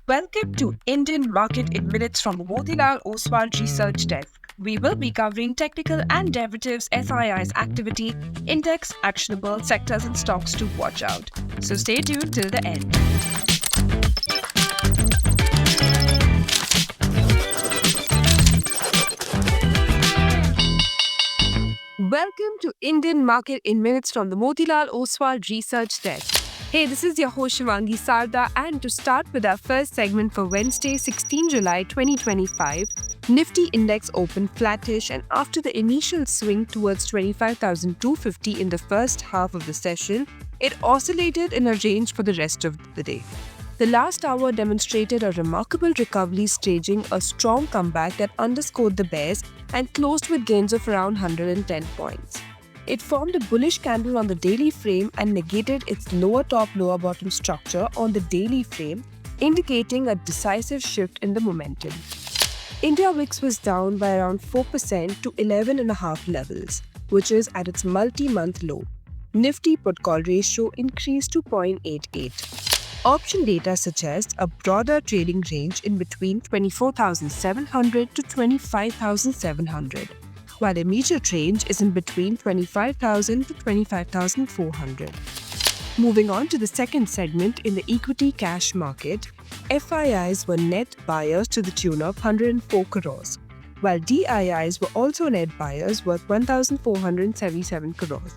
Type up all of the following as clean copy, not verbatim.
Welcome to Indian Market in Minutes from Motilal Oswal Research Desk. We will be covering technical and derivatives SII's activity, index, actionable sectors and stocks to watch out. So stay tuned till the end. Welcome to Indian Market in Minutes from the Motilal Oswal Research Desk. Hey, this is your host Shivangi Sarda, and to start with our first segment for Wednesday, 16 July 2025, Nifty index opened flattish, and after the initial swing towards 25,250 in the first half of the session, it oscillated in a range for the rest of the day. The last hour demonstrated a remarkable recovery, staging a strong comeback that underscored the bears and closed with gains of around 110 points. It formed a bullish candle on the daily frame and negated its lower top, lower bottom structure on the daily frame, indicating a decisive shift in the momentum. India VIX was down by around 4% to 11.5 levels, which is at its multi-month low. Nifty put-call ratio increased to 0.88. Option data suggests a broader trading range in between 24,700 to 25,700. while immediate range is in between 25,000 to 25,400. Moving on to the second segment in the equity cash market, FIIs were net buyers to the tune of 104 crores, while DIIs were also net buyers worth 1,477 crores.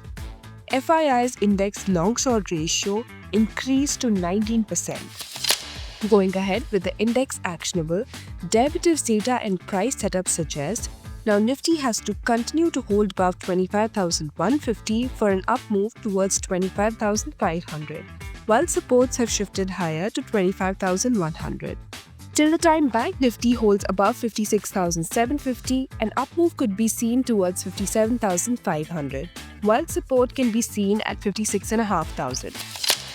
FII's index long-short ratio increased to 19%. Going ahead with the index actionable, derivatives data and price setup suggest now Nifty has to continue to hold above 25,150 for an up move towards 25,500, while supports have shifted higher to 25,100. Till the time Bank Nifty holds above 56,750, an up move could be seen towards 57,500, while support can be seen at 56,500.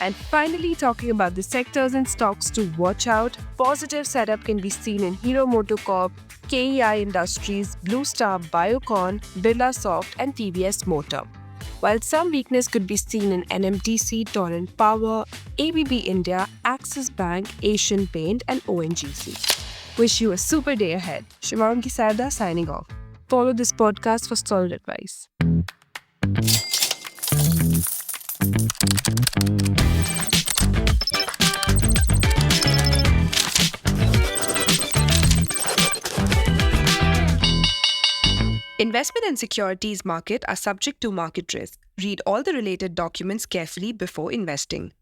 And finally, talking about the sectors and stocks to watch out, positive setup can be seen in Hero MotoCorp, KEI Industries, Blue Star Biocon, Birlasoft and TVS Motor. While some weakness could be seen in NMTC, Torrent Power, ABB India, Axis Bank, Asian Paint and ONGC. Wish you a super day ahead. Shivangi Sarda signing off. Follow this podcast for solid advice. Investment and securities market are subject to market risk. Read all the related documents carefully before investing.